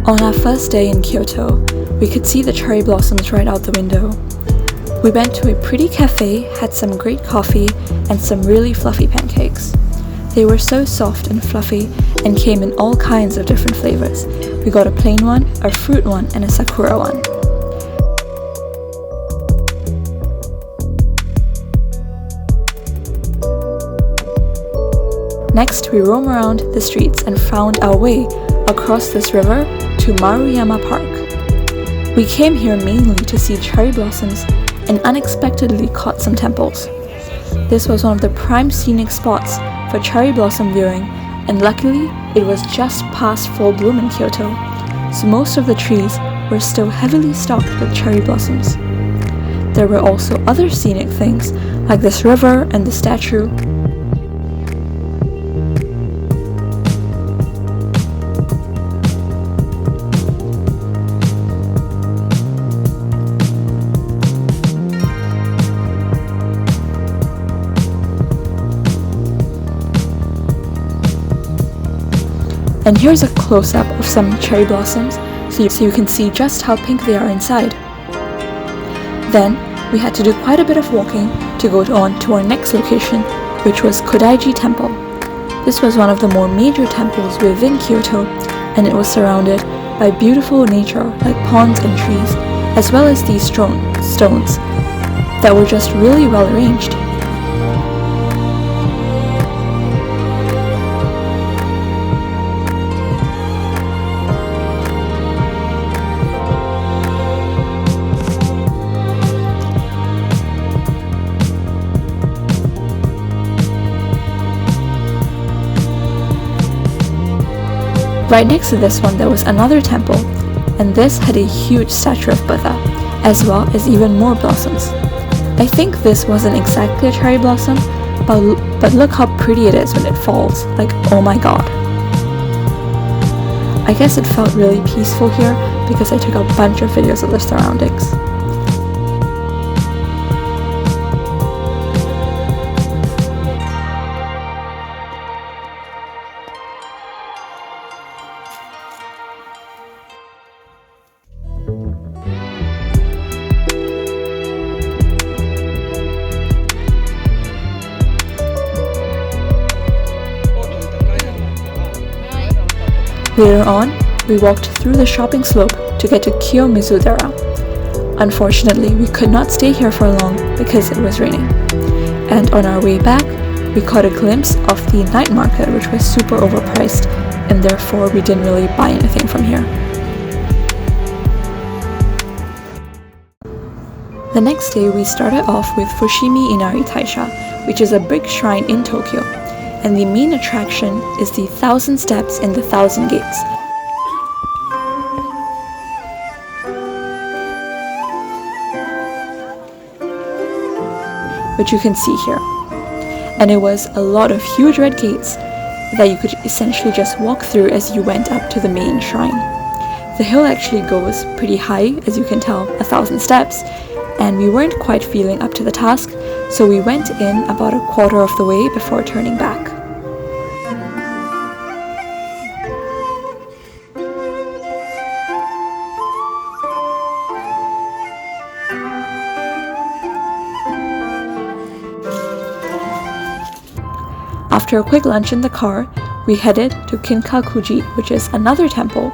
On our first day in Kyoto, we could see the cherry blossoms right out the window. We went to a pretty cafe, had some great coffee, and some really fluffy pancakes. They were so soft and fluffy and came in all kinds of different flavors. We got a plain one, a fruit one, and a sakura one. Next, we roamed around the streets and found our way across this river to Maruyama Park. We came here mainly to see cherry blossoms and unexpectedly caught some temples. This was one of the prime scenic spots for cherry blossom viewing, and luckily it was just past full bloom in Kyoto, so most of the trees were still heavily stocked with cherry blossoms. There were also other scenic things like this river and the statue. And here's a close-up of some cherry blossoms so you can see just how pink they are inside. Then, we had to do quite a bit of walking to go on to our next location, which was Kodaiji Temple. This was one of the more major temples within Kyoto, and it was surrounded by beautiful nature like ponds and trees, as well as these stones that were just really well arranged. Right next to this one there was another temple, and this had a huge statue of Buddha, as well as even more blossoms. I think this wasn't exactly a cherry blossom, but look how pretty it is when it falls, like oh my god. I guess it felt really peaceful here because I took a bunch of videos of the surroundings. Later on, we walked through the shopping slope to get to Kiyomizudera. Unfortunately, we could not stay here for long because it was raining. And on our way back, we caught a glimpse of the night market, which was super overpriced, and therefore we didn't really buy anything from here. The next day, we started off with Fushimi Inari Taisha, which is a big shrine in Tokyo. And the main attraction is the 1,000 steps and the 1,000 gates. Which you can see here. And it was a lot of huge red gates that you could essentially just walk through as you went up to the main shrine. The hill actually goes pretty high, as you can tell, 1,000 steps, and we weren't quite feeling up to the task, so we went in about a quarter of the way before turning back. After a quick lunch in the car, we headed to Kinkakuji, which is another temple,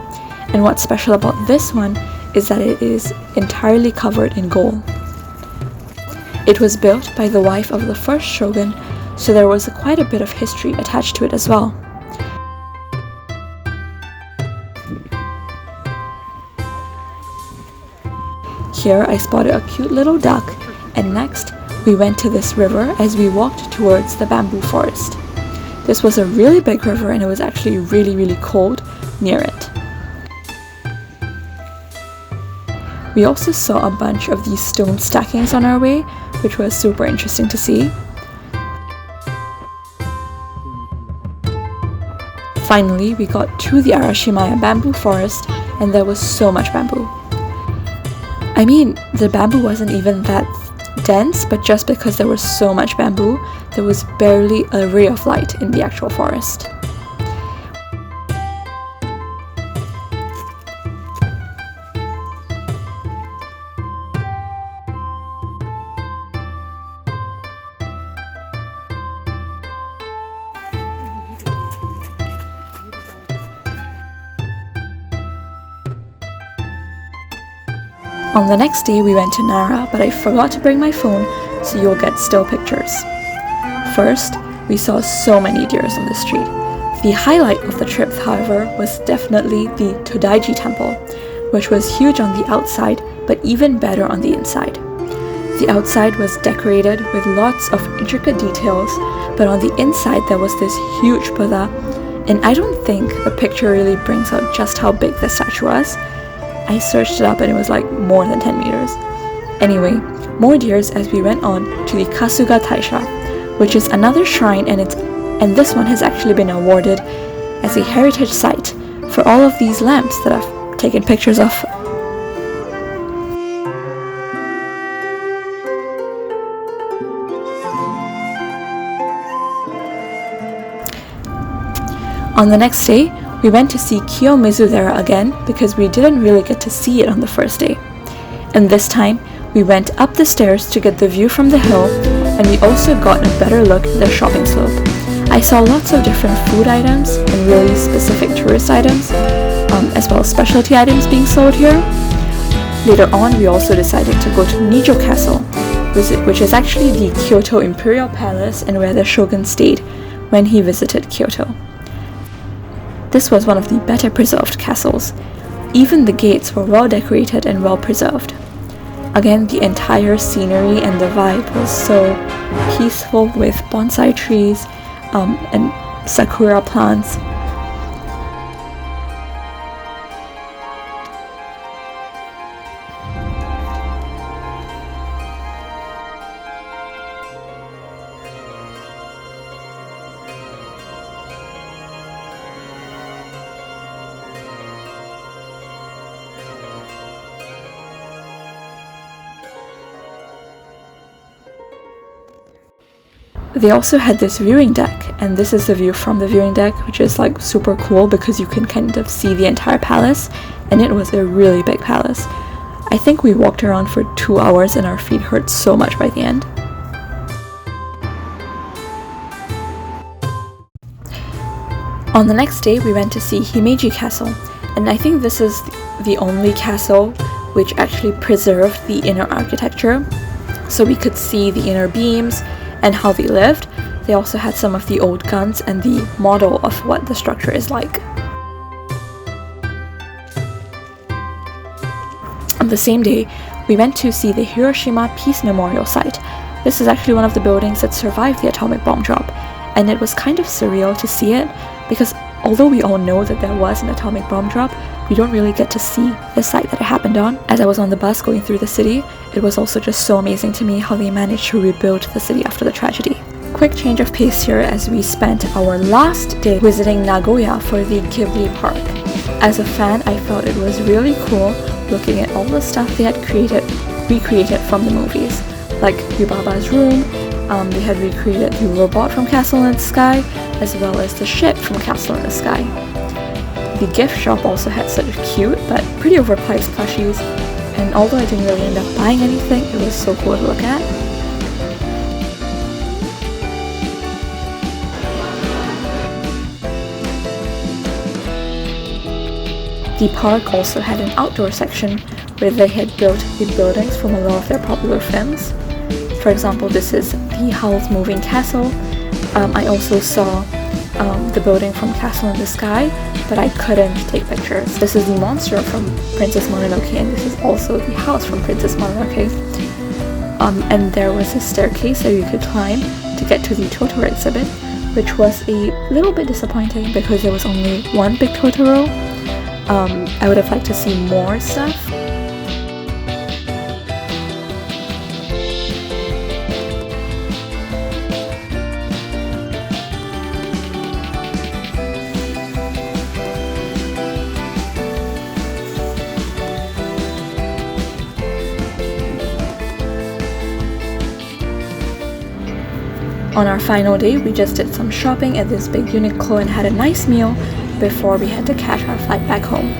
and what's special about this one is that it is entirely covered in gold. It was built by the wife of the first shogun, so there was quite a bit of history attached to it as well. Here I spotted a cute little duck, and next we went to this river as we walked towards the bamboo forest. This was a really big river and it was actually really cold near it. We also saw a bunch of these stone stackings on our way, which was super interesting to see. Finally, we got to the Arashimaya bamboo forest, and there was so much bamboo. I mean, the bamboo wasn't even that dense, but just because there was so much bamboo, there was barely a ray of light in the actual forest. On the next day, we went to Nara, but I forgot to bring my phone, so you'll get still pictures. First, we saw so many deers on the street. The highlight of the trip, however, was definitely the Todaiji Temple, which was huge on the outside, but even better on the inside. The outside was decorated with lots of intricate details, but on the inside there was this huge Buddha, and I don't think the picture really brings out just how big the statue was. I searched it up and it was like more than 10 meters. Anyway, more deers as we went on to the Kasuga Taisha, which is another shrine, and this one has actually been awarded as a heritage site for all of these lamps that I've taken pictures of. On the next day, we went to see Kiyomizu there again because we didn't really get to see it on the first day. And this time, we went up the stairs to get the view from the hill, and we also got a better look at the shopping slope. I saw lots of different food items and really specific tourist items, as well as specialty items being sold here. Later on, we also decided to go to Nijo Castle, which is actually the Kyoto Imperial Palace and where the shogun stayed when he visited Kyoto. This was one of the better preserved castles. Even the gates were well decorated and well preserved. Again, the entire scenery and the vibe was so peaceful with bonsai trees and sakura plants. They also had this viewing deck, and this is the view from the viewing deck, which is like super cool because you can kind of see the entire palace, and it was a really big palace. I think we walked around for 2 hours and our feet hurt so much by the end. On the next day, we went to see Himeji Castle, and I think this is the only castle which actually preserved the inner architecture, so we could see the inner beams and how they lived. They also had some of the old guns and the model of what the structure is like. On the same day, we went to see the Hiroshima Peace Memorial site. This is actually one of the buildings that survived the atomic bomb drop, and it was kind of surreal to see it because although we all know that there was an atomic bomb drop, we don't really get to see the site that it happened on. As I was on the bus going through the city, it was also just so amazing to me how they managed to rebuild the city after the tragedy. Quick change of pace here as we spent our last day visiting Nagoya for the Ghibli Park. As a fan, I felt it was really cool looking at all the stuff they had recreated from the movies, like Yubaba's room. They had recreated the robot from Castle in the Sky, as well as the ship from Castle in the Sky. The gift shop also had such cute but pretty overpriced plushies, and although I didn't really end up buying anything, it was so cool to look at. The park also had an outdoor section where they had built the buildings from a lot of their popular films. For example, this is the Howl's Moving Castle. I also saw the building from Castle in the Sky, but I couldn't take pictures. This is the monster from Princess Mononoke, and this is also the house from Princess Mononoke. And there was a staircase that you could climb to get to the Totoro exhibit, which was a little bit disappointing because there was only one big Totoro. I would have liked to see more stuff. On our final day, we just did some shopping at this big Uniqlo and had a nice meal before we had to catch our flight back home.